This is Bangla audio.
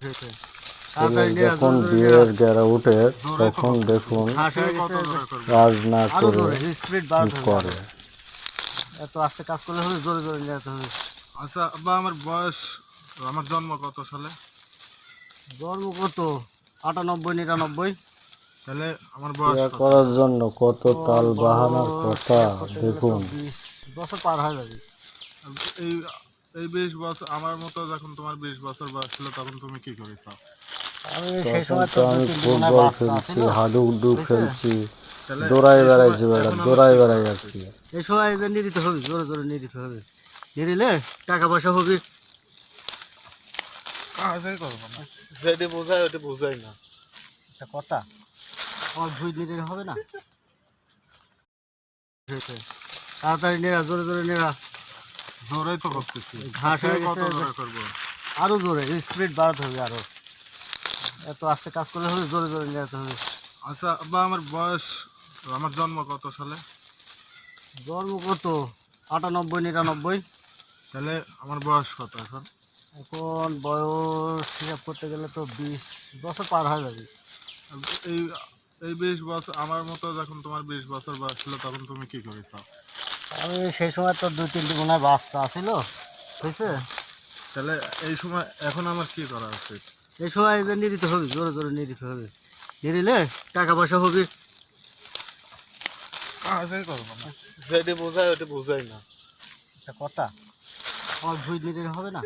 ছেলের যখন বিয়ের গেরা উঠে তখন দেখুন কাজ না করে কি করে। এত আস্তে কাজ করলে হবে, জোরে জোরে নিয়ে যেতে হবে। আচ্ছা আব্বা, আমার বয়স, আমার জন্ম কত সালে? জন্ম কত 98 99। তাহলে আমার বিয়ে বয়স কত? করার জন্য কত তাল বাহানার কথা দেখুন। 20 বছর পার হয়ে যাবে। এই এই 20 বছর আমার মতো, যখন তোমার 20 বছর বয়স ছিল তখন তুমি কি করেছ? আমি সেই তখন সময় তো তো আমি 2-3 দিন ফুটবল বাচ্চা খেলছি, ছিল, হাডুডু বুঝছে? খেলছি, তাহলে দৌড়াই এই বেড়াইছি সময় বেড়া, এখন আমার দৌড়াই কি করা বেড়াই উচিত? যাচ্ছি। এই সময় যে নিয়ে দিতে হবে, জোরে জোরে নিয়ে দিতে হবে। নিয়ে দিলে টাকা পয়সা হবে। কাজই করবো না, যেটি বোঝায় ওটি বোঝাই না। একটা কথা, আমার ভুই নিয়ে দিলে হবে না। তাড়াতাড়ি নেড়া, জোরে জোরে নেড়া। জোরেই তো করতেছি, ঘাস হয়ে কত গেছে, জোরে করবো? আরো জোরে স্পিড বাড়াতে হবে আরো। এত আস্তে কাজ করলে হবে, জোরে জোরে নিয়ে যেতে হবে। আচ্ছা আব্বা, আমার বয়স, আমার জন্ম কত সালে? জন্ম কত 98 99। তাহলে আমার বয়স কত এখন? এখন বয়স হিসাব করতে গেলে তো 20 বছর পার হয়ে যাবে। এই এই 20 বছর আমার মতো, যখন তোমার 20 বছর বয়স ছিল তখন তুমি কি করেছ? আমি সেই সময় তো 2-3টি মনে হয় বাচ্চা ছিল, বুঝছে? তাহলে এই সময় এখন আমার কি করা উচিত? এই সময় যে নিয়ে দিতে হবে, জোরে জোরে নিয়ে দিতে হবে। নিয়ে দিলে টাকা পয়সা হবে। কাজই করবো না, যেটি বোঝায় ওটি বোঝাই না। একটা কথা, আমার ভুই নিয়ে দিলে হবে না।